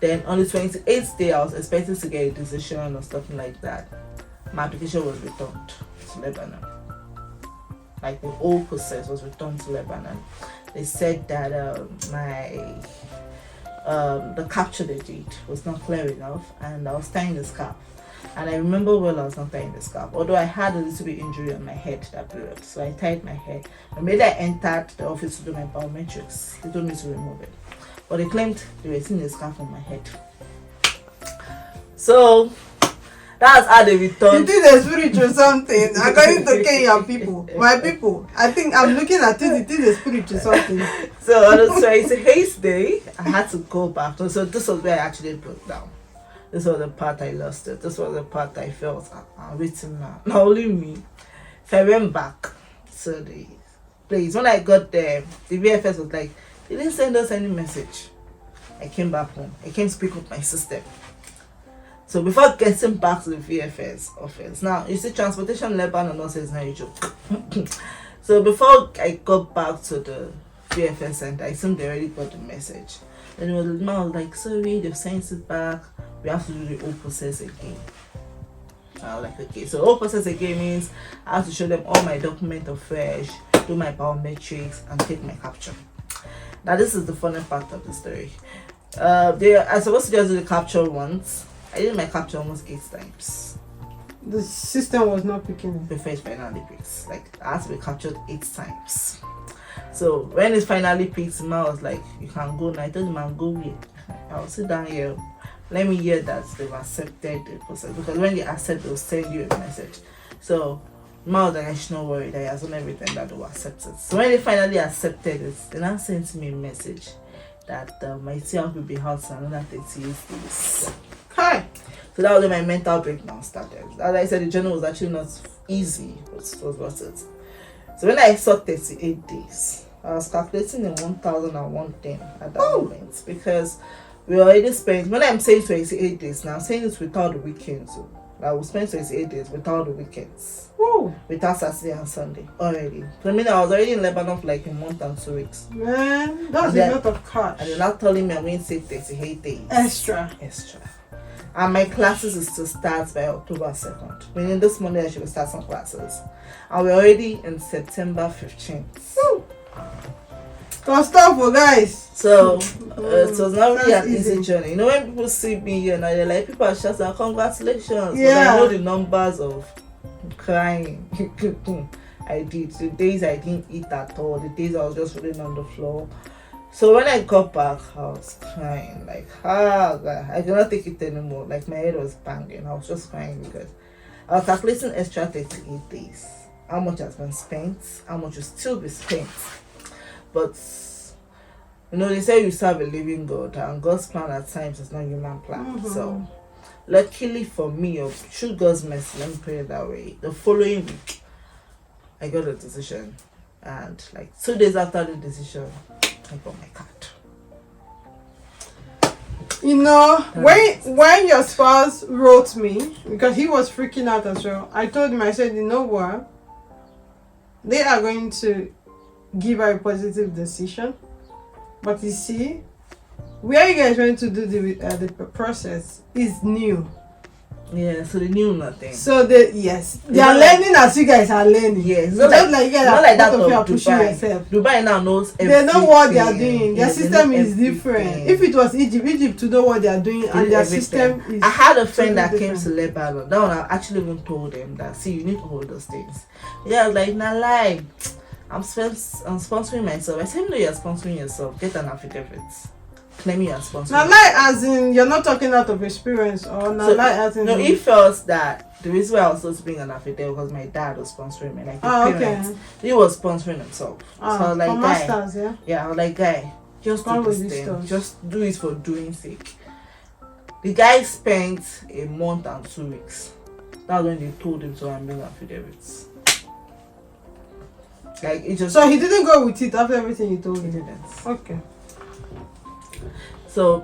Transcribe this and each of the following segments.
Then on the 28th day, I was expecting to get a decision or something like that. My application was returned to Lebanon. Like the whole process was returned to Lebanon. They said that the capture they did was not clear enough, and I was tying the scarf. And I remember well I was not tying the scarf, although I had a little bit injury on my head that period. So I tied my hair. And when I entered the office to do my biometrics, they told me to remove it. But they claimed they were seeing a scarf on my head. So that's how they returned. You did a spirit or something. According to Kenyan people, my people, I think I'm looking at it. It is a spirit or something. So on the 28th day, I had to go back. So this was where I actually broke down. This was the part I lost it. This was the part I felt I'm written now. Not only me. If I went back to the place, when I got there, the VFS was like, they didn't send us any message. I came back home. I came to pick up my system. So before getting back to the VFS office, now you see transportation Lebanon also is not a joke. So before I got back to the VFS center, I assumed they already got the message. And the man was like, sorry, they've sent it back. We have to do the whole process again. I was like, okay. So the whole process again means I have to show them all my document afresh, do my biometrics, and take my capture. Now this is the funny part of the story. They are supposed to just do the capture once. I did my capture almost 8 times. The system was not picking it. Before it finally picks. Like, I had to be captured 8 times. So when it finally picked him, I was like, you can go now. I told him, I'll go here. I'll sit down here. Let me hear that they've accepted the process. Because when they accept, they'll send you a message. So I was like, I should not worry that he has done everything that they will accept it. So when they finally accepted it, they now sent me a message that my TR will be out for another 38 days. Hi. So that was when my mental breakdown started. As I said, the journey was actually not easy, but it was worth it. So when I saw 38 days, I was calculating in 1,001 thing at that moment, because we already spent, when I'm saying 28 days now, I'm saying it without the weekends. So I will spend 28 days without the weekends. Woo. Without Saturday and Sunday already. So I mean, I was already in Lebanon for like a month and 2 weeks. Man, that's a lot of cash. And they're not telling me I'm going to take 38 days. Extra. And my classes is to start by October 2nd. Meaning this Monday I should start some classes. And we're already in September 15th. Woo. Don't stop for guys. So it was not really an easy journey. You know, when people see me here now, they're like, people are shouting, congratulations. Yeah. But I know the numbers of crying I did. The days I didn't eat at all, the days I was just rolling on the floor. So when I got back, I was crying, like, God, I cannot take it anymore. Like, my head was banging. I was just crying because I was calculating extra 38 days. How much has been spent, how much will still be spent. But, you know, they say you serve a living God, and God's plan at times is not human plan. Mm-hmm. So, luckily for me, or through God's mercy, let me put it that way, the following week, I got a decision. And, like, 2 days after the decision, I got my card. You know, when your spouse wrote me, because he was freaking out as well, I told him, I said, you know what? They are going to give her a positive decision. But you see, where you guys went to do the process is new. Yeah, so they knew nothing. So they are learning as you guys are learning. Yes, not like you guys not like that of you are pushing yourself. Dubai now knows everything. They know what they are doing. Their system is different. If it was Egypt to know what they are doing, and their system is. I had a friend that came to Lebanon. That one I actually even told them that, see, you need all those things. Yeah, I was like, nah, lie. I'm sponsoring myself. I said, no, you're sponsoring yourself. Get an affidavit. Claim you are sponsoring. Now, lie as in you're not talking out of experience, or now, so, lie as in. No, he felt that the reason why I was supposed to bring an affidavit because my dad was sponsoring me. Like, parents, he was sponsoring himself. So I was like, guy. Masters, yeah, I was like, guy, just do this thing. Just do it for doing sake. The guy spent a month and 2 weeks. That's when they told him to bring affidavits. Like, it just. So he didn't go with it after everything you told him. He didn't. Okay. So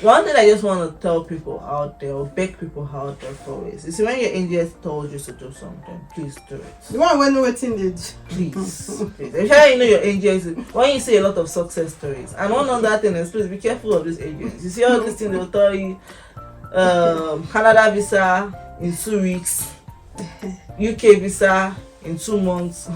one thing I just want to tell people out there, or beg people out there for is when your angels told you to do something, please do it. The one when waiting did. Please, please. If you know your angels, when you see a lot of success stories, and one other thing is, please be careful of these agents. You see all these things they'll tell you, Canada visa in 2 weeks, UK visa in 2 months.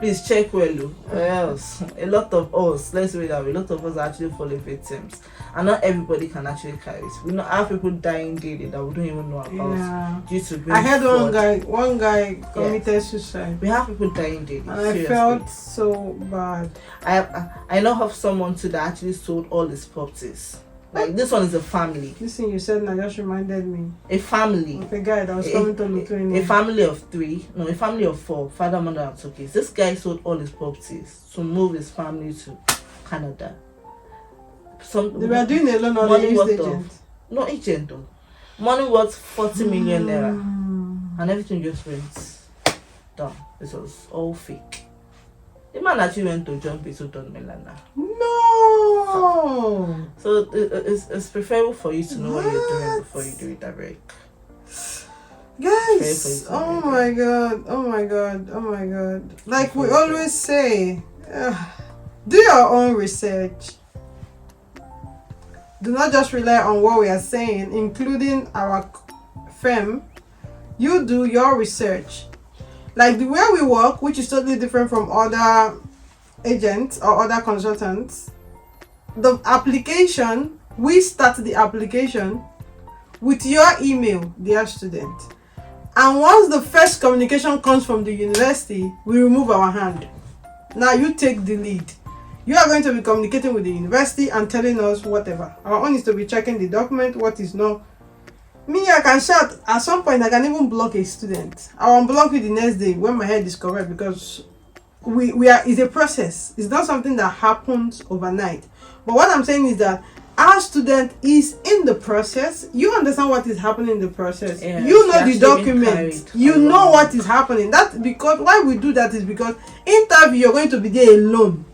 Please check well, or else a lot of us, let's say that a lot of us are actually falling victims, and not everybody can actually carry it. We know have people dying daily that we don't even know about due to I heard fraud. one guy committed suicide. We have people dying daily. And seriously. I felt so bad. I know of someone too that actually sold all his properties. Like this one is a family. This thing you said now just reminded me A family. of a guy that was coming to Lithuania. A family of 3, no, a family of 4, father, mother, and 2 kids. This guy sold all his properties to move his family to Canada. They were doing a loan on the money worth agent. No agent though. Money worth 40 million naira, and everything just went down. This was all fake. The man actually went to jump into Don Melana. No. So it's preferable for you to know what you're doing before you do it direct. Guys, oh my god, oh my god, oh my god. Like we always say, do your own research. Do not just rely on what we are saying, including our firm. You do your research. Like the way we work, which is totally different from other agents or other consultants. The application, we start the application with your email, dear student. And once the first communication comes from the university, we remove our hand. Now you take the lead. You are going to be communicating with the university and telling us whatever. Our own is to be checking the document, what is not. Me, I can shout. At some point, I can even block a student. I will block you the next day when my head is correct, because it's a process. It's not something that happens overnight. But what I'm saying is that our student is in the process. You understand what is happening in the process. Yes, you know the document. You know what is happening. That's because why we do that is because interview you're going to be there alone.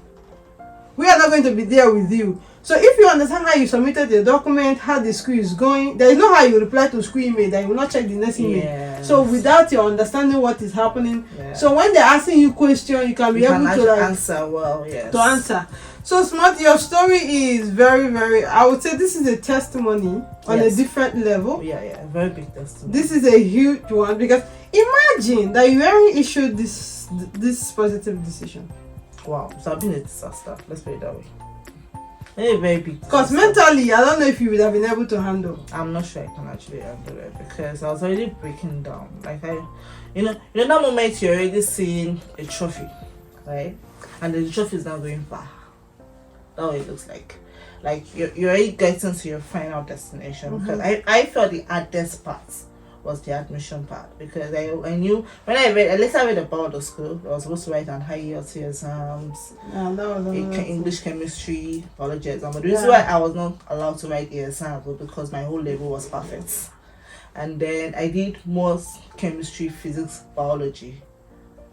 We are not going to be there with you. So if you understand how you submitted the document, how the school is going, there is no how you reply to school email that you will not check the next email. Yes. So without your understanding what is happening, yes. So when they're asking you question, you can be able to like answer well, yes. To answer. So Smart, your story is very, very, I would say this is a testimony on a different level. Yeah, very big testimony. This is a huge one, because imagine that you already issued this positive decision. Wow, so I've been a disaster. Let's put it that way. Very big. Because mentally, I don't know if you would have been able to handle. I'm not sure I can actually handle it, because I was already breaking down. Like you know that moment you're already seeing a trophy, right? And the trophy is now going far. That's what it looks like. Like you're already getting to your final destination. Because I felt the hardest part was the admission part, because I knew when I later read about the school, I was supposed to write on high ELT exams, English, chemistry, biology exam. But the reason why I was not allowed to write the exam was because my whole level was perfect. And then I did more chemistry, physics, biology,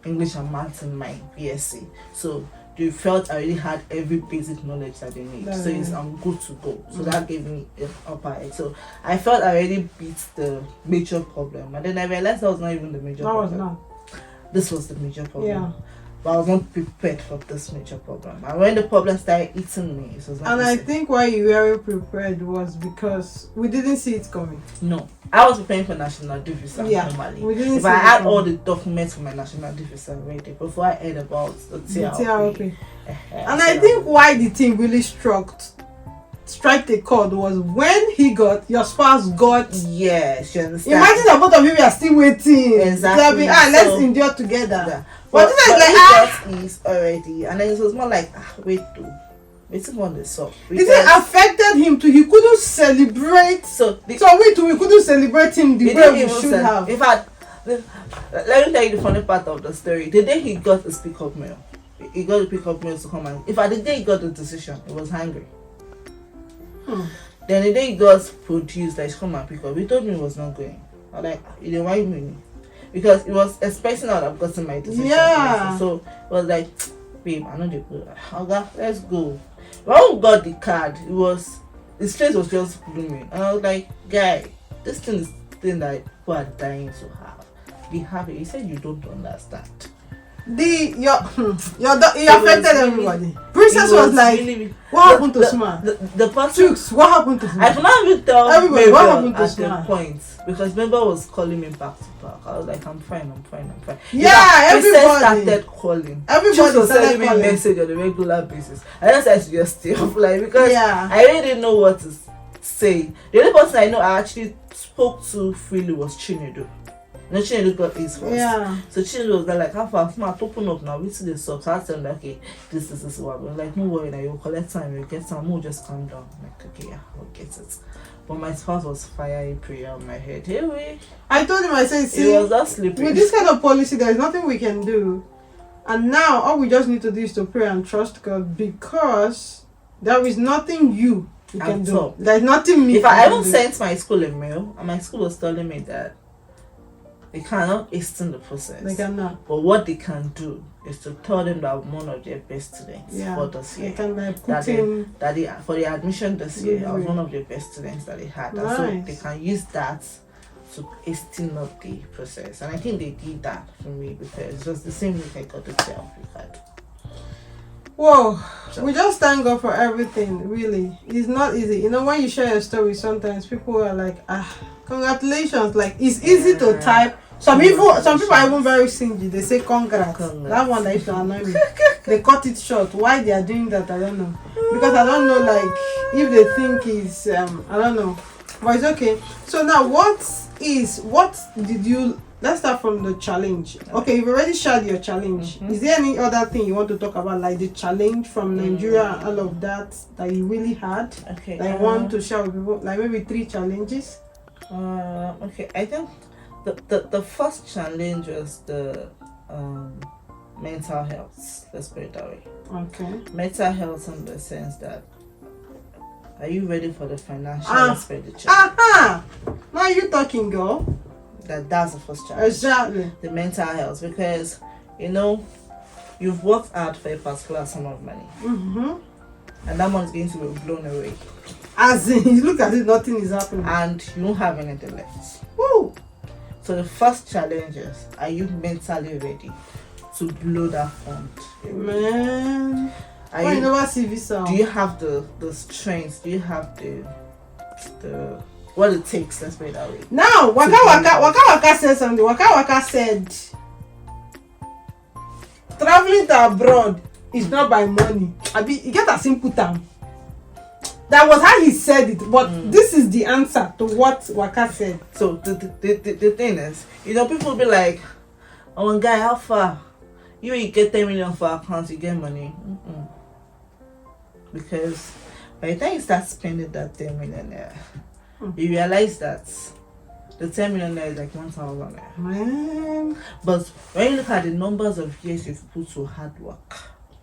English and maths in my BSc. So they felt I already had every basic knowledge that they need. So I'm good to go. So that gave me an upper edge. So I felt I already beat the major problem. And then I realized that was not even the major problem. Not. This was the major problem. Yeah. But I was not prepared for this major problem. And when the problem started eating me, it was not I think why you were prepared was because we didn't see it coming. No. I was preparing for national day visa normally. We didn't if I had all the documents for my national day visa ready before I heard about the TRP. And I think why the thing really struck the chord was when your spouse got. Yes, you understand. Imagine that both of you are still waiting. Exactly. Let's endure together. Yeah. But this is like is already, and then it was more like wait on the song. It affected him too. He couldn't celebrate. So we couldn't celebrate him the way we should have. In fact, let me tell you the funny part of the story. The day he got his pickup mail, he got the pickup mail to come and. In fact, the day he got the decision, he was hungry. Then the day he got produced, like come and pick up, he told me he was not going. I was like, you didn't want me. Because he was expecting I would have gotten my decision. Yeah. So it was like, babe, I know they go. Okay, let's go. When we got the card, his face was just blooming. And I was like, guy, this thing is the thing that people are dying to have. Be happy. He said you don't understand. It affected everybody. Princess was like, really, what happened to Smart? The person, Chooks, what happened to Smart? I could not even tell everybody what happened to at Smart the point because member was calling me back to back. I was like, I'm fine. Yeah, everybody started calling. Everybody was started sending calling me message on a regular basis. I just had to just stay off because I really didn't know what to say. The only person I know I actually spoke to freely was Chinedu. No, Chinedu got his first. Yeah. So Chinedu was like, how far? Smart, open up now. We see the sub. So I told him, like, okay, this is what. I'm like, no worry, now you'll collect time, you'll get time. We'll just calm down. I'm like, okay, yeah, I'll get it. But my spouse was fiery prayer on my head. Hey, wait. I told him, I said, see, he was just sleeping. With this kind of policy, there's nothing we can do. And now, all we just need to do is to pray and trust God because there is nothing you can do. There's nothing me. If I even sent my school a mail, and my school was telling me that they cannot hasten the process. They cannot. But what they can do is to tell them that I'm one of their best students for this year. They can for the admission this year, I was one of the best students that they had. Nice. So they can use that to hasten up the process. And I think they did that for me because it was the same week I got the card. Whoa, we just thank God for everything, really. It's not easy. You know, when you share your story, sometimes people are like, congratulations. Like, it's easy to type. Some people are even very singy. They say congrats. That one that used to annoy me. They cut it short. Why they are doing that, I don't know. Because I don't know, like, if they think it's, I don't know. But it's okay. So now, let's start from the challenge. Okay, you've already shared your challenge. Is there any other thing you want to talk about, like the challenge from Nigeria and all of that you really had? Okay. That you want to share with people, like maybe 3 challenges? Okay, I think the first challenge was the mental health. Let's put it that way. Okay. Mental health in the sense that are you ready for the financial expenditure? Now you talking, girl. That's the first challenge. Exactly. The mental health, because you've worked hard for a particular sum of money, and that money is going to be blown away. As in, you look at it, nothing is happening, and you don't have anything left. Woo! So the first challenge is: are you mentally ready to blow that fund? Man, you never see visa. Do you have the strength? Do you have the what it takes? Let's put it that way. Now, Waka said something. Waka said, traveling to abroad is not by money. You get a simple term. That was how he said it, but this is the answer to what Waka said. So the thing is, people will be like, "Oh, guy, how far? You get 10 million for accounts, you get money." Because by the time you start spending that 10 million there, you realize that the 10 million is like 1,000 there. Man. But when you look at the numbers of years you've put to hard work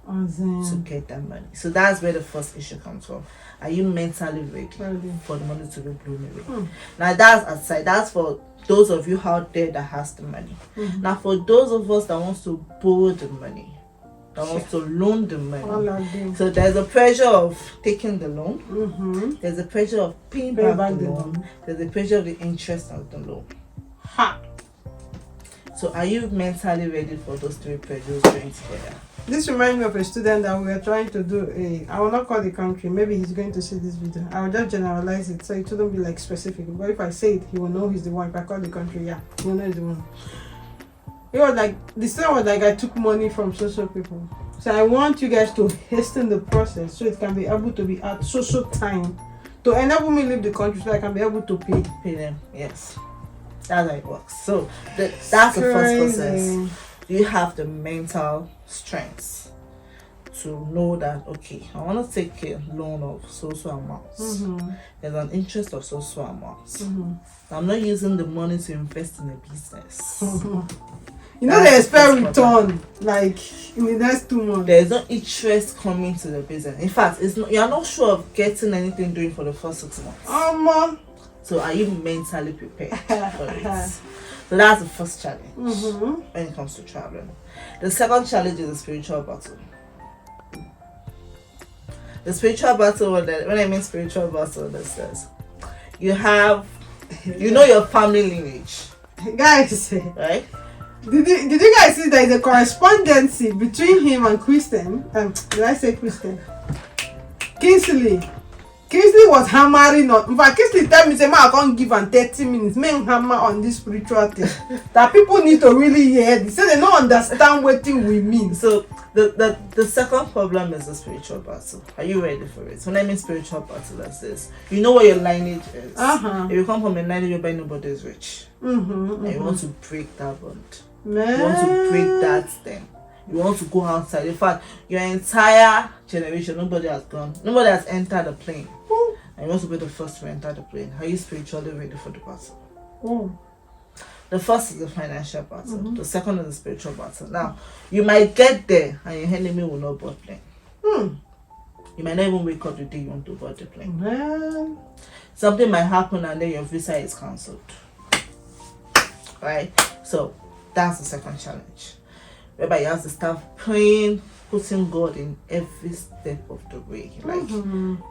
to get that money, so that's where the first issue comes from. Are you mentally ready for the money to be blown away? Now that's aside. That's for those of you out there that has the money. Now for those of us that wants to borrow the money, that wants to loan the money. So there's a pressure of taking the loan. There's a pressure of paying back the loan. There's a pressure of the interest of the loan. So are you mentally ready for those 3 pressures going together? This reminds me of a student that we are trying to do I will not call the country, maybe he's going to see this video. I will just generalize it so it shouldn't be like specific. But if I say it, he will know he's the one. If I call the country, he will know he's the one. It was like, the student was like, I took money from social people. So I want you guys to hasten the process so it can be able to be at social time to enable me leave the country so I can be able to pay them. Yes, that's how it works. So that's the first process. Do you have the mental strength to know that, okay, I want to take a loan of so amounts. There's an interest of so amounts. I'm not using the money to invest in a business. They expect return like in the next 2 months. There's no interest coming to the business. In fact, you're not sure of getting anything doing for the first 6 months. So are you mentally prepared for it? So that's the first challenge when it comes to traveling. The second challenge is the spiritual battle. The spiritual battle, when I mean spiritual battle, this is you have, your family lineage, Guys, right? did you guys see there is a correspondence between him and Kristen? Did I say Kristen? Kingsley. Kingsley was hammering on. In fact, Kingsley tell me, say, I can't give am 30 minutes. Men hammer on this spiritual thing. That people need to really hear this. So they don't understand what thing we mean. So the second problem is the spiritual battle. Are you ready for it? When I mean spiritual battle, that's this. You know what your lineage is. If you come from a lineage whereby nobody is rich, and you want to break that bond. Man. You want to break that thing. You want to go outside. In fact, your entire generation, nobody has entered the plane. And you want to be the first to enter the plane. Are you spiritually ready for the battle? The first is the financial battle. The second is the spiritual battle. Now, you might get there and your enemy will not board plane. You might not even wake up the day you want to board the plane. Man. Something might happen and then your visa is cancelled. Right? So, that's the second challenge. Whereby you have to start praying, putting God in every step of the way. Like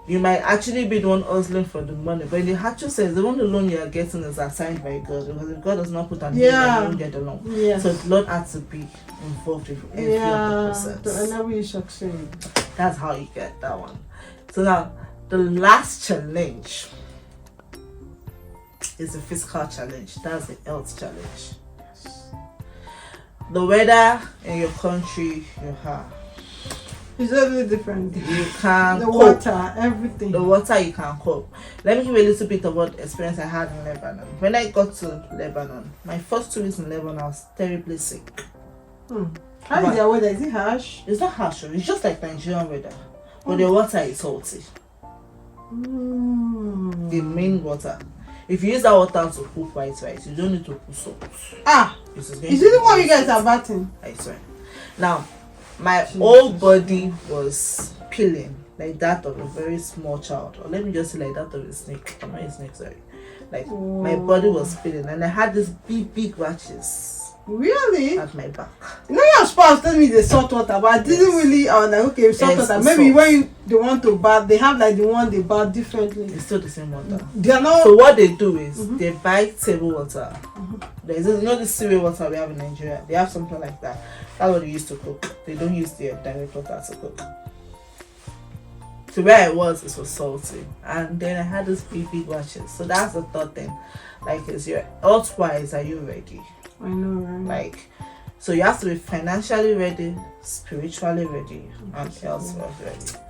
you might actually be the one hustling for the money, but the actual says the one loan you are getting is assigned by God, because if God does not put an you don't get the loan. So the Lord has to be involved in every of the process. And now you succeed. That's how you get that one. So now the last challenge is the physical challenge. That's the health challenge. The weather in your country you have. It's totally different. You can the cope. Water, everything. The water you can cope. Let me give you a little bit of what experience I had in Lebanon. When I got to Lebanon, my first 2 weeks in Lebanon, I was terribly sick. How is their weather? Is it harsh? It's not harsh. It's just like Nigerian weather, but the water is salty. The main water. If you use that water to cook white rice, you don't need to put salt. Is it the one you guys are batting? I swear. Now, my whole body was peeling like that of a very small child, or let me just say like that of a snake. I'm not a snake, sorry. Like my body was peeling, and I had these big rashes. Really? At my back. You know, your spouse told me the salt water, but I didn't really. I was like, okay, salt water. Maybe salt. When they want to bath, they have like the one they bath differently. It's still the same water. They are not. So what they do is they buy table water. There's this cereal water we have in Nigeria. They have something like that. That's what they used to cook. They don't use the direct water to cook. So where I was, it was salty, and then I had this big rashes. So that's the third thing. Like, is your health-wise, are you ready? I know, right? Like, so you have to be financially ready, spiritually ready, and health-wise ready.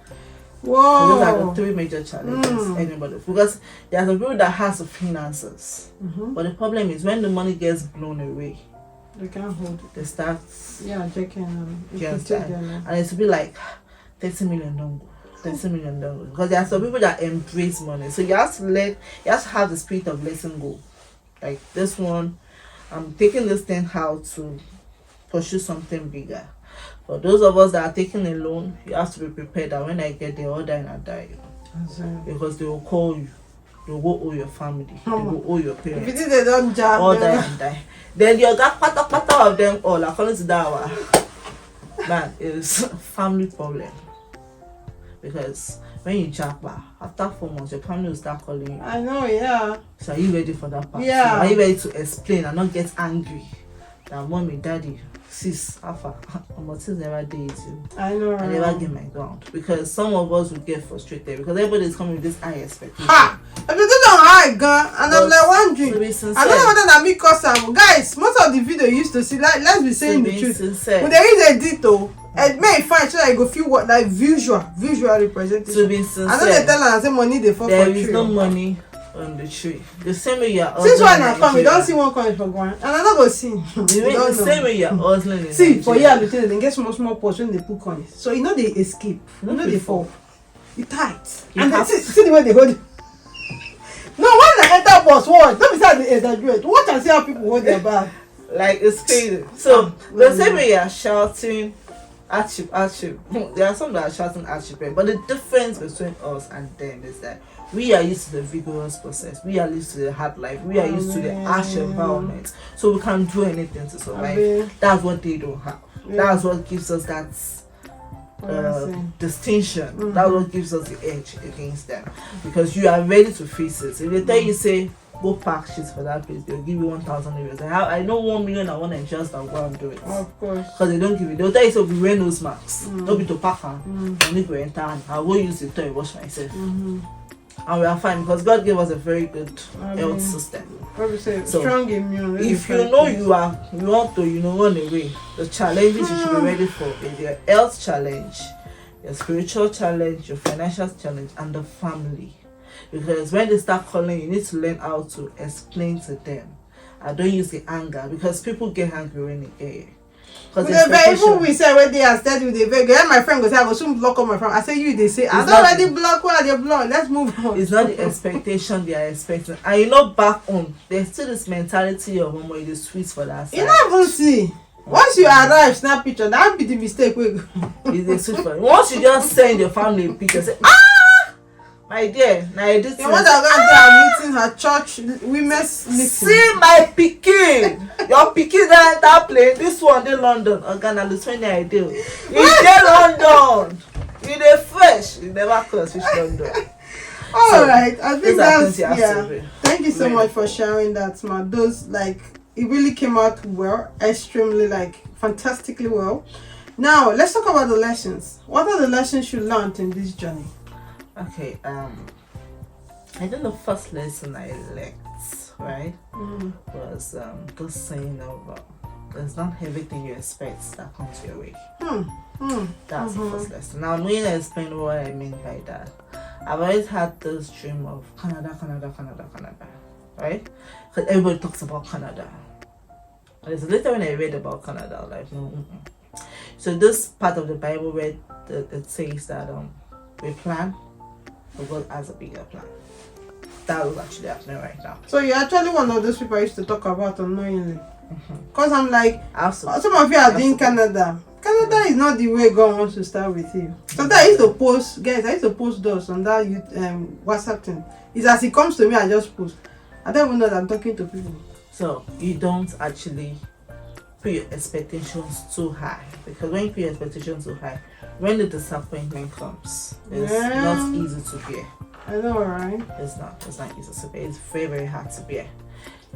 Whoa! So those are the three major challenges anybody, because there are some people that has the finances, but the problem is when the money gets blown away, they can't hold it. they start checking and it's to be like 30 million don't go. 30 million dollars, because there are some people that embrace money. So you have to have the spirit of letting go. Like this one, I'm taking this thing how to pursue something bigger. For those of us that are taking a loan, you have to be prepared that when I get there, all die and I die. Because they will call you. They will owe your family. They will owe your parents. If it is they don't jam, all die and die. Then you got part of them all, according to that one. Man, it's family problem. Because when you jump back, after 4 months, your family will start calling you. I know, yeah. So are you ready for that part? Yeah. So are you ready to explain and not get angry that mommy, daddy, sis, alpha, but since never did you. I know, right? I never get my ground. Because some of us will get frustrated because everybody is coming with this high expectation. If you do not high gun, and I'm like wondering, I don't know whether that me cause guys, most of the video you used to see, like, let's be saying the truth. Sincere. When there is a detail, it may find so that you go feel what like visual representation. To be sincere, I know they tell her I say money they fall there for is tree. no money on the tree. The same way you are since when I come, you don't see one coming for ground, and I don't go see. The same way you are hustling in see Nigeria. for here, Lieutenant, they get small portion when they put coins, so you know they escape, you know they fall. You tight, and then see the way they hold it. No, when I enter bus, what? Don't be sad they exaggerate. Watch and see how people hold their bag. Like it's crazy. So the same way you are shouting. Archip. There are some that are shouting archip, but the difference between us and them is that we are used to the vigorous process. We are used to the hard life. We are used to the harsh environment. So we can do anything to survive. That's what they don't have. That's what gives us that distinction. That's what gives us the edge against them, because you are ready to face it. If they tell you, say, go pack shit for that place, they'll give you 1,000 euros. I know 1 million I want to just go and do it. Of course. Because they don't give you. They'll tell you, so we wear nose masks. Don't be to pack them. I need to enter and I will use the toy wash myself. And we are fine because God gave us a very good health system. Probably say So, strong immune. If you know you want to, run away, the challenges you should be ready for is your health challenge, your spiritual challenge, your financial challenge, and the family. Because when they start calling, you need to learn how to explain to them. I don't use the anger, because people get angry when they get you. Even we say when they are steady with the vegan, my friend goes, I go soon block on my friend. I say you, they say, I don't already block while they block. Let's move on. It's not the expectation they are expecting. And you know, back home, there's still this mentality of it is sweet for that side. You never see. Once you arrive, snap picture, that be the mistake. It's sweet for you. Once you just send your family a picture, say, my dear, now I did. The one that going to meeting her church women's meeting. See my pikin, your pikin that plane. This one in London. Ghana, Lithuania, I do. In London, you dey fresh. You never cross which London. All right, I think that's yeah. Thank you so much for sharing that, man. Those it really came out well, extremely fantastically well. Now let's talk about the lessons. What are the lessons you learned in this journey? Okay, I think the first lesson I learned, right, was this saying of it's not everything you expect that comes your way. That's the first lesson. Now I'm going to explain what I mean by that. I've always had this dream of Canada, right? Because everybody talks about Canada. And it's later when I read about Canada, no. So this part of the Bible where it says that we plan, but God has a bigger plan. That was actually happening right now. So you're actually one of those people I used to talk about unknowingly. Because I'm absolutely. Some of you are doing Canada. Canada is not the way God wants to start with you. Sometimes I used to post, guys, those on that WhatsApp thing. It's as it comes to me, I just post. I don't even know that I'm talking to people. So you don't actually put your expectations too high, because when you put your expectations too high, when the disappointment comes, it's not easy to bear. I know, right? It's not easy to bear. It's very, very hard to bear.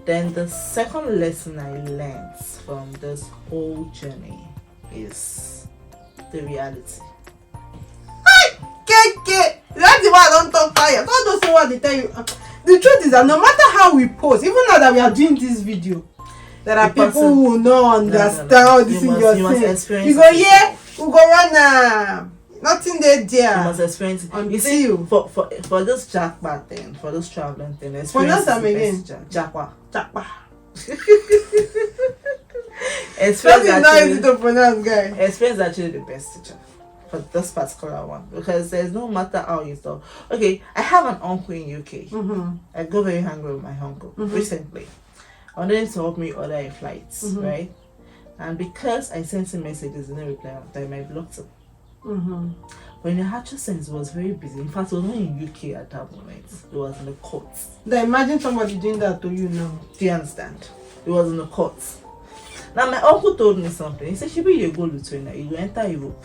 Then the second lesson I learned from this whole journey is the reality. That's the one I don't talk tired. All those what they tell you. The truth is that no matter how we post, even now that we are doing this video, there are people who will not understand all this thing you're saying. You go, we go run nothing there. You must experience it. You see, for this jackpot thing, for this traveling thing, experience again. Jackpot. Experience is not easy to pronounce, guys. Experience is actually the best teacher for this particular one, because there's no matter how you talk. Okay, I have an uncle in UK. I go very hungry with my uncle recently. I wanted him to help me order flights, right? And because I sent him messages and didn't reply on time, I blocked him. But in the actual sense, it was very busy. In fact, it was not in UK at that moment. It was in the courts. Then imagine somebody doing that to you now. Do you understand? It was in the courts. Now my uncle told me something. He said, "Shibi, you go Lithuania, you go enter Europe.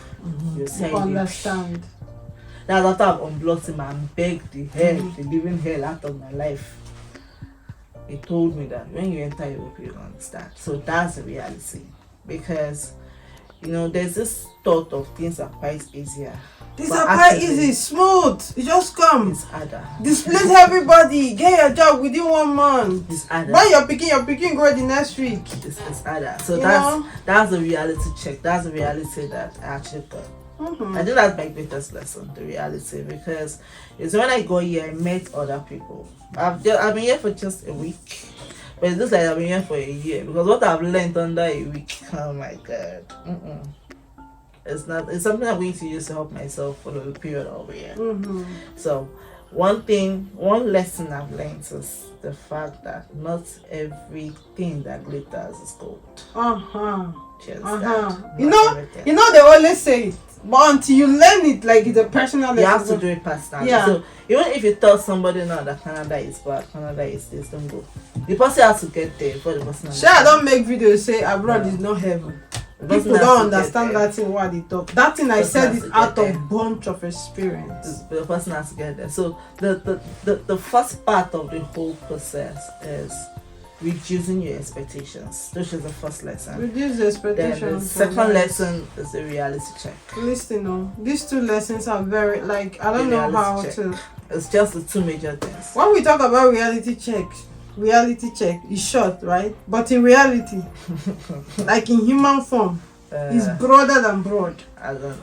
You see, I understand." That's after I've unblocked him and begged the living hell out of my life. He told me that when you enter Europe, you understand. So that's the reality. Because, there's this thought of things are quite easier. These are quite easy, smooth. You just come. It's harder. Displace everybody. Get your job within 1 month. It's harder. When you're picking grow the next week. It's harder. So that's the reality check. That's the reality that I actually got. I think that's my greatest lesson, the reality, because it's when I got here, I met other people. I've been here for just a week, but it's just like I've been here for a year, because what I've learned under a week, oh my god, it's something I'm going to use to help myself for the period over here. So one lesson I've learned is the fact that not everything that glitters is gold. You know they always say it, but until you learn it, it's a personal lesson. You have to do it personally. Yeah. So even if you tell somebody now that Canada is bad, Canada is this, don't go. The person has to get there before the person. Sure, I don't make videos say abroad is not heaven. People don't understand that thing what they talk. That thing I said is out of bunch of experience. The person has to get there. So the first part of the whole process is reducing your expectations. This is the first lesson. Reduce the expectations. Then the second lesson is the reality check. Listen, these two lessons are very I don't know how to. It's just the two major things. When we talk about reality check is short, right? But in reality, like in human form, it's broader than broad.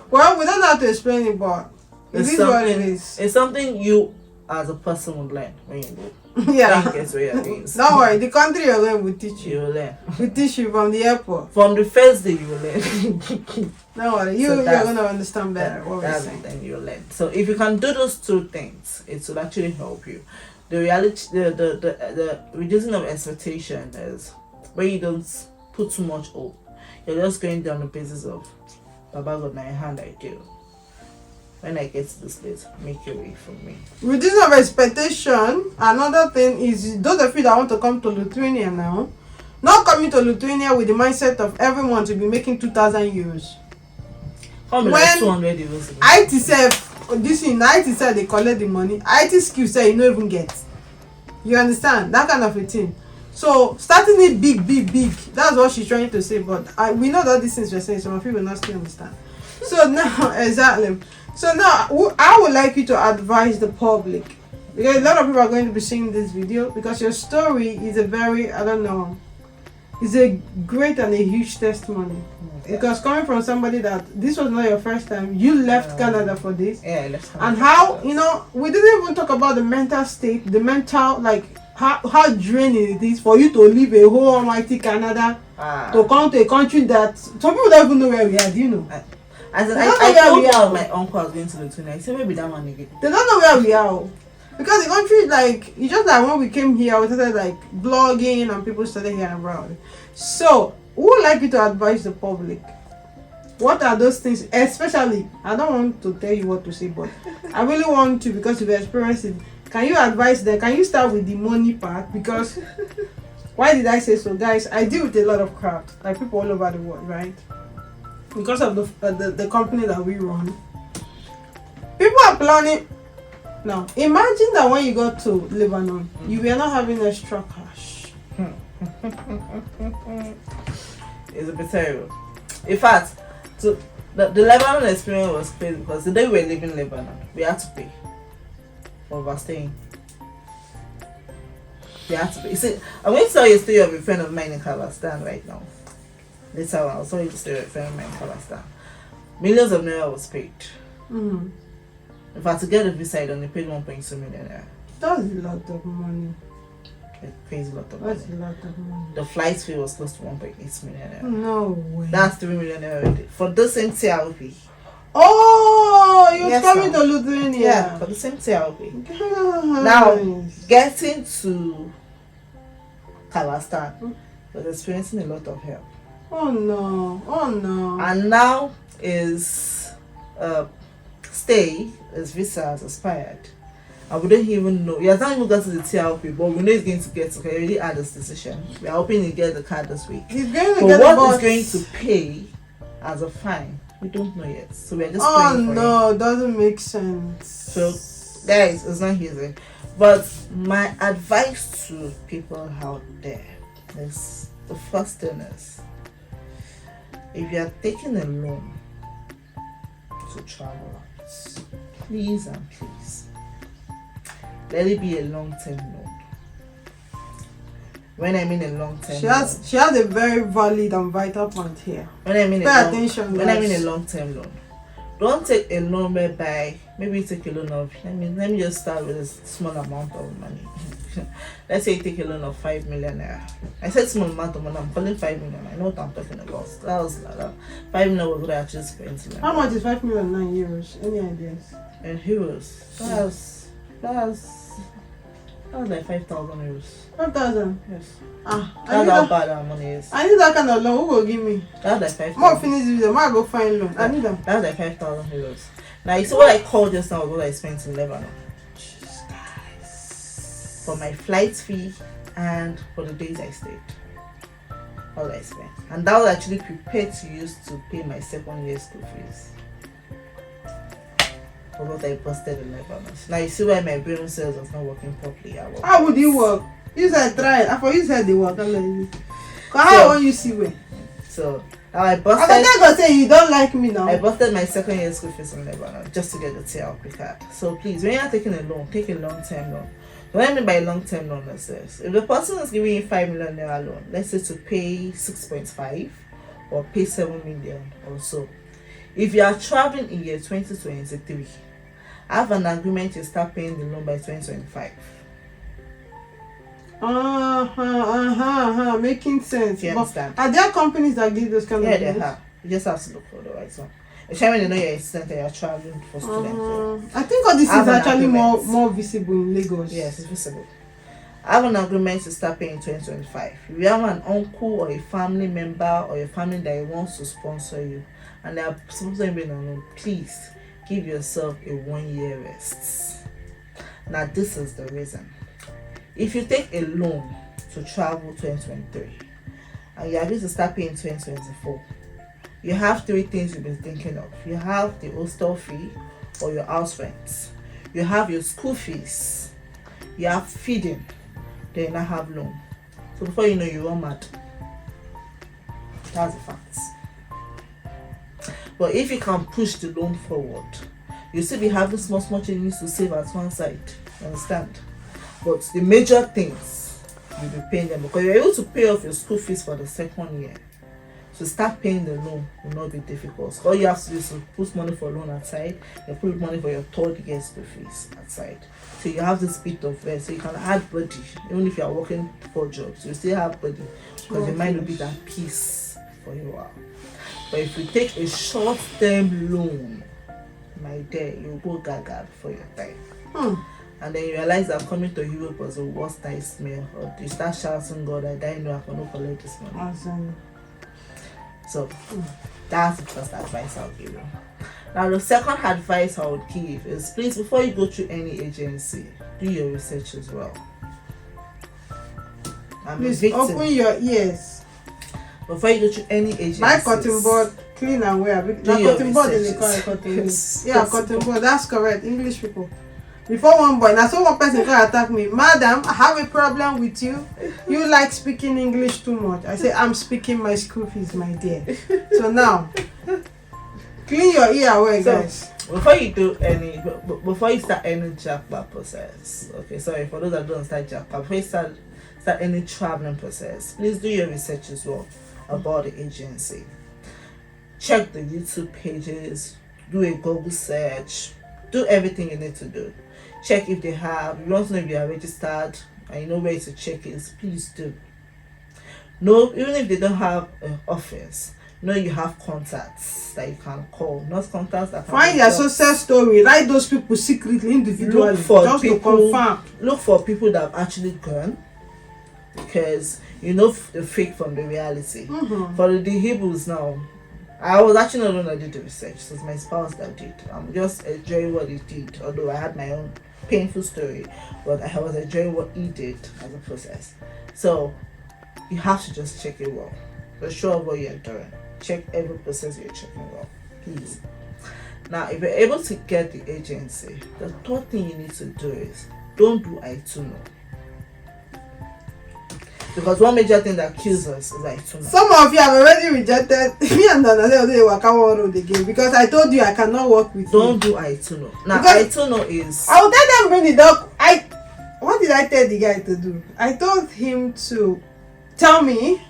Well, we don't have to explain it, but it is what it is. It's something you as a person would learn when you go. Yeah. Don't worry, the country you're going will teach you. You will learn. We teach you from the airport. From the first day you will learn. Don't worry, you're gonna understand better what we're saying. Then you'll learn. So if you can do those two things, it will actually help you. The reality, the reducing of expectation is where you don't put too much hope. You're just going down the basis of Baba got my hand I do. When I get to this place, make your way for me. Reducing of expectation, another thing is those of you that want to come to Lithuania now, not coming to Lithuania with the mindset of everyone to be making 2,000 euros. When like 200 euros. IT self, this in IT self they collect the money. IT skills say you don't even get. You understand that kind of a thing. So starting it big. That's what she's trying to say. But we know that these things we're saying. Some of you will not still understand. So now exactly. So now I would like you to advise the public, because a lot of people are going to be seeing this video, because your story is a very, I don't know, it's a great and a huge testimony. Because coming from somebody that this was not your first time, you left Canada for this. Yeah, I left Canada. And how, we didn't even talk about the mental state, the mental, how draining it is for you to leave a whole almighty Canada to come to a country that some people don't even know where we are. Do you know? I told my uncle I was going to Lithuania. I said maybe that one again. They don't know where we are. Because the country, it's just like when we came here, we started blogging and people started hearing about it. So, who would like you to advise the public? What are those things? Especially, I don't want to tell you what to say, but I really want to, because you've experienced it. Can you advise them? Can you start with the money part? Because, why did I say so? Guys, I deal with a lot of crowd, like people all over the world, right? Because of the company that we run. People are planning. Now, imagine that when you got to Lebanon, you were not having extra cash. It's a bit terrible. In fact, the Lebanon experience was crazy, because the day we were leaving Lebanon, we had to pay for overstaying. We had to pay. You see, I'm going to tell you a story of a friend of mine in Kazakhstan right now. Later on, I'll tell you the story of a friend of mine in Kazakhstan. Millions of naira was paid. Mm-hmm. In fact, to get a visa, I only paid 1.2 million naira. That's a lot of money. It pays a lot of money. That's a lot of money. The flight fee was close to 1.8 million naira. No way. That's 3 million naira already. For the same TLP. Oh, you're coming to Lithuania. Yeah, for the same TLP. Guys. Now, getting to Kazakhstan was experiencing a lot of help. Oh no. And now is his visa has expired. And we don't even know. He has not even got to the TLP, but we know he's going to get to. He already had his decision. We are hoping he get the card this week. He's going to but get what he's going to pay as a fine, we don't know yet. So we are just praying for him. Oh no, doesn't make sense. So guys, it's not easy. But my advice to people out there is, the first thing is, if you are taking a loan to travel out, please and please, let it be a long-term loan. When I mean a long-term loan, she has a very valid and vital point here. When I mean Pay attention, when I mean a long-term loan, don't take a loan whereby maybe take a loan of, let me just start with a small amount of money. Let's say you take a loan of 5 million naira. I said small amount of money, I'm calling 5 million. I know what I'm talking about. That was 5 million was what I actually spent. How much is 5 million in euros? Any ideas? And euros. That's like 5,000 euros. 5,000? Yes. That's how bad our money is. I need that kind of loan. Who will give me? That's like 5,000. More finish this video. More go find loan. I need them. That's like 5,000 euros. Now you see what I called just now was what I spent in Lebanon. Jeez, guys. For my flight fee and for the days I stayed. all I spent. And that was actually prepared to use to pay my second year school fees. For what I posted in Lebanon. Now you see why my brain cells was not working properly. How would you work? You said try it. I thought you said they work. How will you see where? So now I busted. I thought God say you don't like me now. I busted my second year school fees in Lebanon just to get the TLP card. So please, when you're taking a loan, take a long-term loan. What I mean by long-term loan is this: if the person is giving you 5 million naira loan, let's say to pay 6.5 or pay 7 million or so. If you are traveling in year 2023, have an agreement to start paying the loan by 2025. Making sense. You understand? Are there companies that give those kind of Yeah, they have. You just have to look for the right one. Especially when they know you're a student and you're traveling for students. I think all this is actually more visible in Lagos. Yes, it's visible. Have an agreement to start paying in 2025. If you have an uncle or a family member or a family that wants to sponsor you and they are sponsoring you on loan, please give yourself a 1 year rest. Now this is the reason. If you take a loan to travel 2023 and you are going to start paying 2024, you have 3 things you've been thinking of. You have the hostel fee or your house rent. You have your school fees. You have feeding. Then you now have loan. So before you know, you run mad. That's the facts. But if you can push the loan forward, you still be having small changes to save at one side. You understand? But the major things you'll be paying them because you're able to pay off your school fees for the second year. So start paying the loan will not be difficult. All you have to do is to put money for loan aside, you put money for your third year school fees aside. So you have this bit of rest. So you can add body. Even if you are working 4 jobs, you still have body because your mind will be at peace for you while. But if you take a short-term loan, my dear, you'll go gaga before your time. And then you realize that coming to Europe was the worst nightmare. Or you start shouting, God, I die, no, I cannot collect this money. Awesome. So that's the first advice I'll give you. Now the second advice I would give is please, before you go through any agency, do your research as well. Please open your ears. Before you go through any agency. My cotton board, clean and wear. Now cotton board is a cotton board. Yeah, cotton board. That's correct. English people. Before one boy, now so one person can attack me, madam, I have a problem with you. You like speaking English too much. I say I'm speaking my school fees, my dear. So now, clean your ear away, guys. Before you start any jackpot process, okay, sorry for those that don't start jackpot, before you start any traveling process, please do your research as well about the agency. Check the YouTube pages, do a Google search, do everything you need to do. Check if they have, you want to know if you are registered and you know where to check it, please do. No, even if they don't have an office, know you have contacts that you can call, not contacts that can find their success story, write those people secretly, individually, just to confirm. Look for people that have actually gone, because you know the fake from the reality. For the Hebrews now, I was actually not the one that did the research. It was my spouse that did. I'm just enjoying what he did, although I had my own painful story, but I was enjoying what he did as a process. So you have to just check it well. Be sure of what you're doing. Check every process you're checking well, please. Now, if you're able to get the agency, the third thing you need to do is don't do I too know. Because one major thing that kills us is I too know. Some of you have already rejected me and Nana Wakawa Road again because I told you I cannot work with you. Don't do I too know. Now, I too know is. I will tell them bring it up. What did I tell the guy to do? I told him to tell me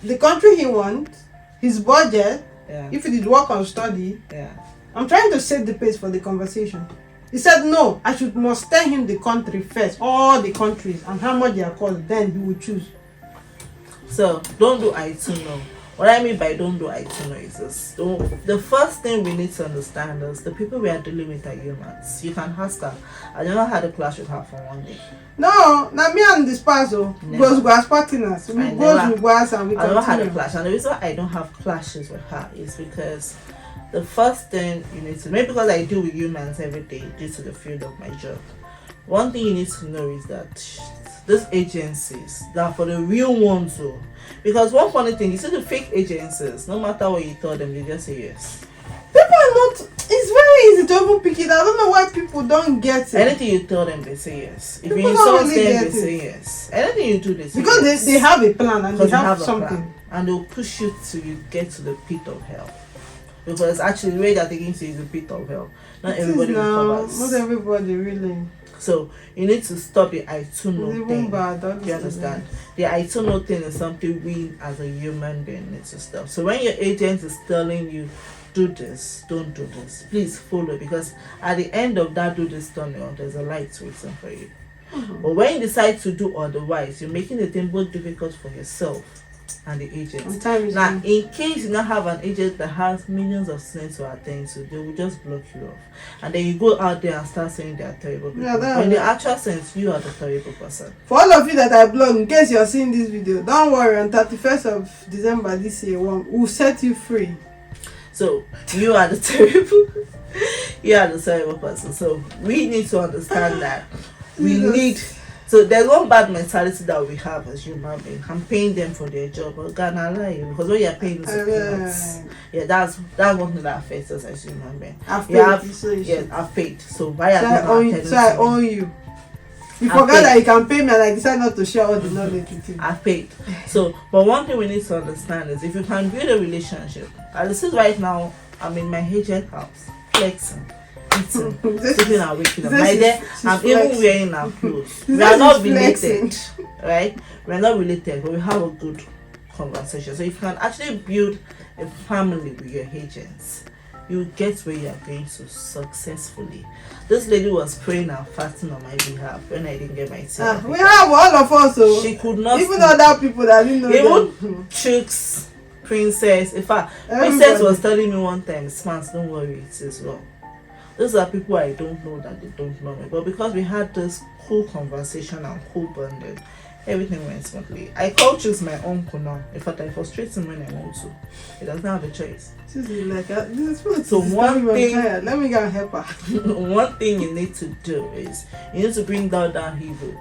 the country he wants, his budget, if he did work on study. I'm trying to set the pace for the conversation. He said no, must tell him the country first, all the countries and how much they are cost, then he will choose. So don't do I too know. What I mean by don't do I too know is this. The first thing we need to understand is the people we are dealing with are humans. You can ask her. I never had a clash with her for one day. No, now me and this person goes as partners. We go as and we continue. I never had a clash, and the reason why I don't have clashes with her is because the first thing you need to, maybe because I deal with humans every day due to the field of my job, one thing you need to know is that these agencies, that for the real ones, though. Because one funny thing, you see the fake agencies, no matter what you tell them, they just say yes. People are not. It's very easy to even pick it. I don't know why people don't get it. Anything you tell them, they say yes. If People you don't insult really them, get they it. say yes. Anything you do, they say Because yes. they have a plan and they Because have a something. plan, and they'll push you till you get to the pit of hell. Because actually, the way they're taking you is the pit of hell. Not everybody recovers. Not everybody really. So you need to stop the I too know It's even thing. bad. You understand? The I too know thing is something we as a human being need to stop. So when your agent is telling you, do this, don't do this, please follow, because at the end of that do this tunnel, there's a light waiting for you. But when you decide to do otherwise, you're making the thing both difficult for yourself and the agent. Now, in case you now have an agent that has millions of students to attend to, they will just block you off. And then you go out there and start saying they are terrible people. Yeah, in the actual sense, you are the terrible person. For all of you that I blog, in case you're seeing this video, don't worry, on 31st of December this year, we'll set you free. So, you are the terrible you are the terrible person. So, we need to understand that we need. So there's one bad mentality that we have as human beings. I'm paying them for their job, but God, I lie you, because what you're paying is a peanuts. Yeah, that's one thing that affects us as human beings. I've paid. I've paid. So why are I own you. You forgot that you can pay me, and I decide not to share all the knowledge with you. I've paid. So, but one thing we need to understand is if you can build a relationship. As this is right now, I'm in my agent house, flexing. Eating, sleeping and waking up. My dear, I'm even wearing our clothes. We are not related, right? We are not related, but we have a good conversation. So if you can actually build a family with your agents, you get where you are going to successfully. This lady was praying and fasting on my behalf when I didn't get my tea. We have all of us, so she could not. Even other people that didn't know. Even chicks, princess. In fact, princess was telling me one time, "Smart, don't worry, it is well." Those are people I don't know that they don't know me. But because we had this cool conversation and cool bonding, everything went smoothly. I call choose my uncle now. In fact, I frustrate him when I want to. He doesn't have a choice. So one thing, let me go and help her. One thing you need to do is you need to bring down that evil.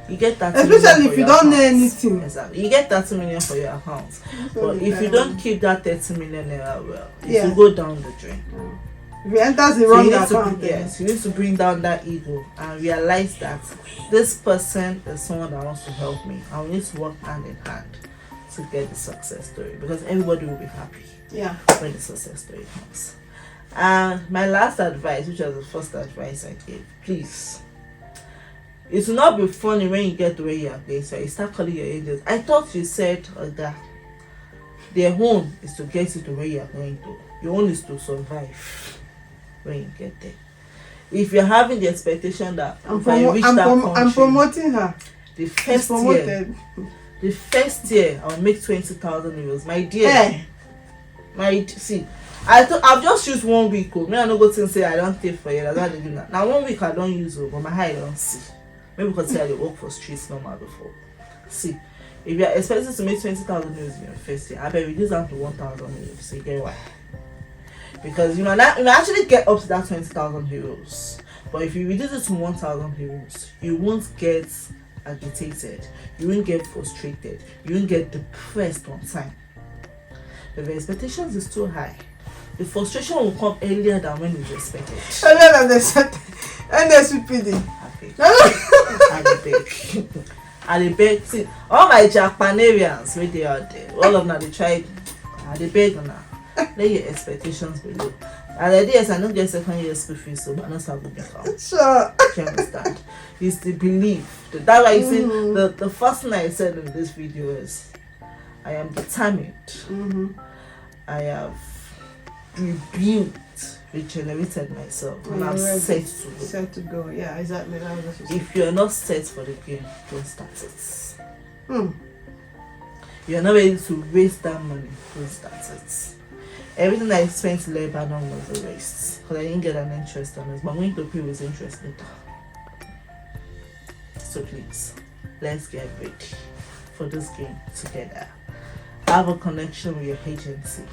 You get that, especially if you don't know anything. Exactly. You get 30 million for your account. But if you don't keep that 30 million naira well, it will go down the drain. If it enters the wrong account, yes, you need to bring down that ego and realize that this person is someone that wants to help me, and we need to work hand in hand to get the success story, because everybody will be happy when the success story comes. And my last advice, which was the first advice I gave, please, it will not be funny when you get to where you are going, so you start calling your agents. I thought you said that their own is to get you to where you are going to. Your own is to survive when you get there. If you're having the expectation that if I reach that country, I'm promoting her. The first year I'll make 20,000 euros. My dear, I've just used 1 week. Me I no go think say I don't pay for it. That's why they do that. Now 1 week I don't use it, but my eye don't see. Maybe because I work for streets normal before. See, if you're expecting to make 20,000 euros in your first year, I bet reduce down to 1,000 euros. So you get why? Because you actually get up to that 20,000 euros. But if you reduce it to 1,000 euros, you won't get agitated, you won't get frustrated, you won't get depressed on time. If the expectations is too high, the frustration will come earlier than when it's expected. Earlier than expected. NSPD. And they beg. See, all my Japanarians where they are there, all of them they tried. They beg now. Let your expectations be low. And the idea is I don't get second year school fees, so but not so good become. Sure. You understand? It's the belief. That's why you see the first thing I said in this video is I am determined. I have rebuilt, regenerated myself, and I'm set to go. Set to go, yeah, exactly. If you're not set for the game, don't start it. You're not ready to waste that money, don't start it. Everything I spent in Lebanon was a waste because I didn't get an interest on it, but I'm going to pay with interest later. So please, let's get ready for this game together. Have a connection with your agency.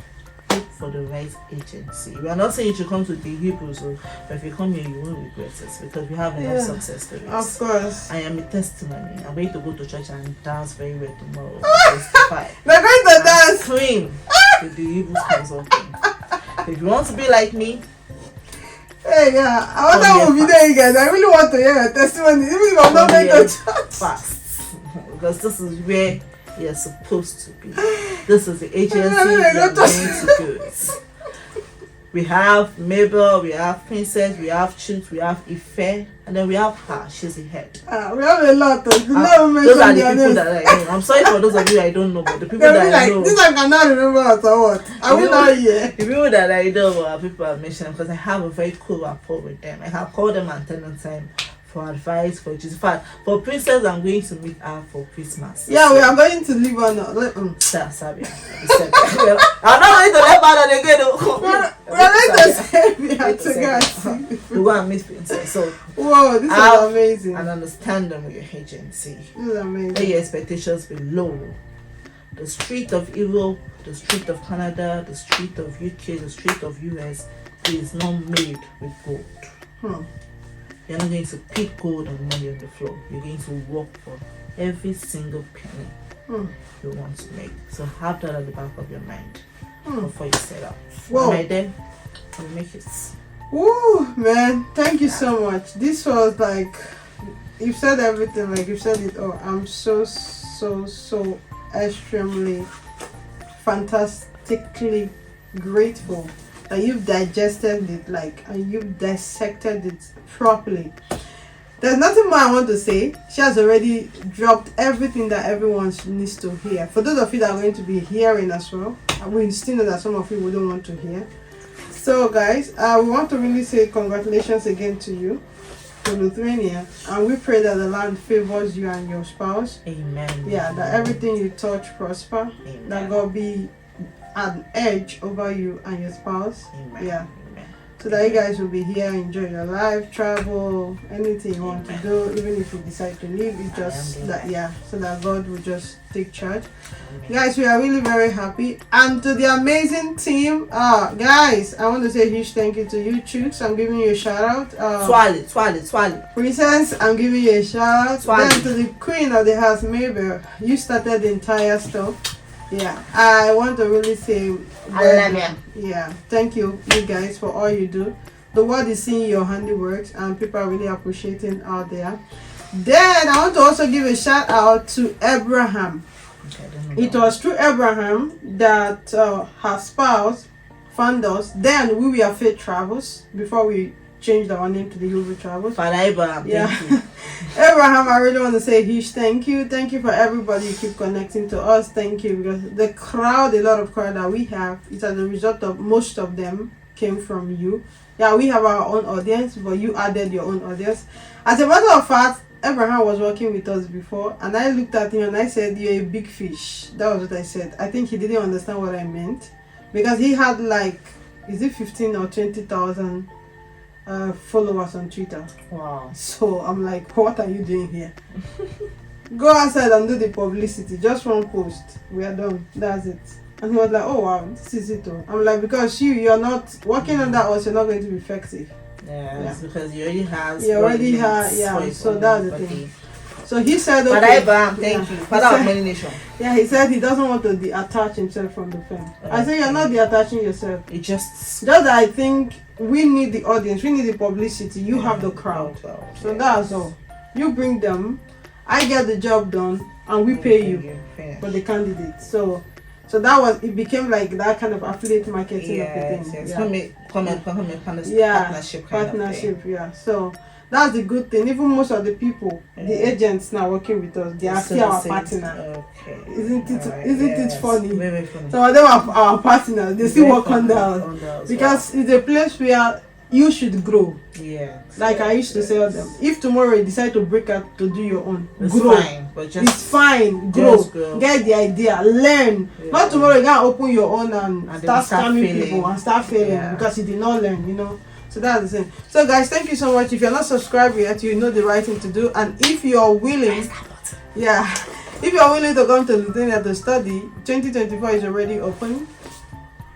look for the right agency. We are not saying you should come to the Hebrews, but if you come here, you won't regret it because we have enough success stories. Of course. I am a testimony. I'm going to go to church and dance very well tomorrow. Testify. They're going to dance. Scream to the Hebrews consulting. If you want to be like me, hey, yeah, I want that video, you guys. I really want to hear your testimony, even if I'm not going to church. Fast, because this is where you're supposed to be. This is the agency you're going to go. We have Mabel, we have Princess, we have Chut, we have Ife, and then we have her. She's the head. We have a lot of those are the people that I know. I'm sorry for those of you I don't know, but the people that I know. This I cannot remember us or what? Are we not here? The people that I know are people I mentioned because I have a very cool rapport with them. I have called them and tell them time for advice, for just fact. For Princess, I'm going to meet her for Christmas. Yeah, we are going to leave on. Sorry. I'm not going to let her again. We're going to Serbia to go and meet Princess. So, whoa, this is amazing. And understand them with your agency. This is amazing. Let your expectations be low. The street of Europe, the street of Canada, the street of UK, the street of US is not made with gold. You're not going to pick gold and money on the floor. You're going to work for every single penny you want to make. So have that at the back of your mind before you set up. Whoa. Right there, you'll make it. Woo, man. Thank you so much. This was like, you've said everything, like you've said it all. I'm so extremely fantastically grateful that you've digested it, like, and you've dissected it properly. There's nothing more I want to say. She has already dropped everything that everyone needs to hear. For those of you that are going to be hearing as well, we still know that some of you wouldn't want to hear. So guys, we want to really say congratulations again to you, to Lithuania, and we pray that the land favors you and your spouse. Amen. Yeah, that everything you touch prosper. Amen. That God be an edge over you and your spouse. Amen. Yeah. Amen. So that you guys will be here, enjoy your life, travel, anything you want to do, even if you decide to leave, it just that, yeah, so that God will just take charge. Guys, we are really very happy. And to the amazing team, guys, I want to say a huge thank you to you, Chooks. I'm giving you a shout out. Swally. Princess, I'm giving you a shout out. Swally. Then to the queen of the house, Mabel, you started the entire stuff. Yeah, I want to really say, I love you. Yeah, thank you guys for all you do. The world is seeing your handiwork and people are really appreciating out there. Then I want to also give a shout out to Abraham. Okay, it was through Abraham that her spouse found us. Then we were Faith Travels before we changed our name to the Hilary Travels. Father Abraham, yeah. thank you. Abraham, I really want to say a huge thank you. Thank you for everybody you keep connecting to us. Thank you, because the crowd, a lot of crowd that we have, is as a result of most of them came from you. Yeah, we have our own audience, but you added your own audience. As a matter of fact, Abraham was working with us before, and I looked at him and I said, "You're a big fish." That was what I said. I think he didn't understand what I meant, because he had like, is it 15 or 20,000 followers on Twitter. Wow. So I'm like, what are you doing here? Go outside and do the publicity. Just one post. We are done. That's it. And he was like, oh wow, this is it all. I'm like, because you're not working on that, also you're not going to be effective. Yeah, it's because you already have. You already have, yeah. So that's the thing. So he said, okay. Father Abraham, thank you. Father of many nations. Yeah, he said he doesn't want to detach himself from the film. I said, you're not detaching yourself. It just that I think we need the audience, we need the publicity. You have the crowd. So that's all. You bring them, I get the job done, and we pay you for the candidate. So that was, it became like that kind of affiliate marketing of the thing. Partnership, yeah. So that's the good thing. Even most of the people, the agents now working with us, they are still our partner. Okay. Isn't it funny? Very funny. Some of them are our partners. They still work on that because it's a place where you should grow. Yeah. Like I used to say to them, if tomorrow you decide to break out to do your own, it's grow. Fine, but just it's fine. Grow. Get the idea. Learn. Yeah. Not tomorrow you can open your own and start scamming people and start failing because you did not learn. You know. So that's the thing. So guys, thank you so much. If you're not subscribed yet, you know the right thing to do. And if you're willing, if you're willing to come to Lithuania to study, 2024 is already open.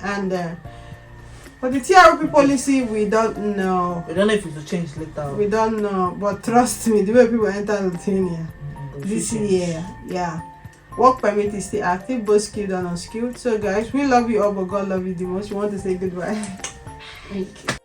And for the TRP policy, we don't know. We don't know if it will change later. We don't know, but trust me, the way people enter Lithuania this Change. year, yeah. Work permit is still active, both skilled and unskilled. So guys, we love you all, but God love you the most. We want to say goodbye. Thank you.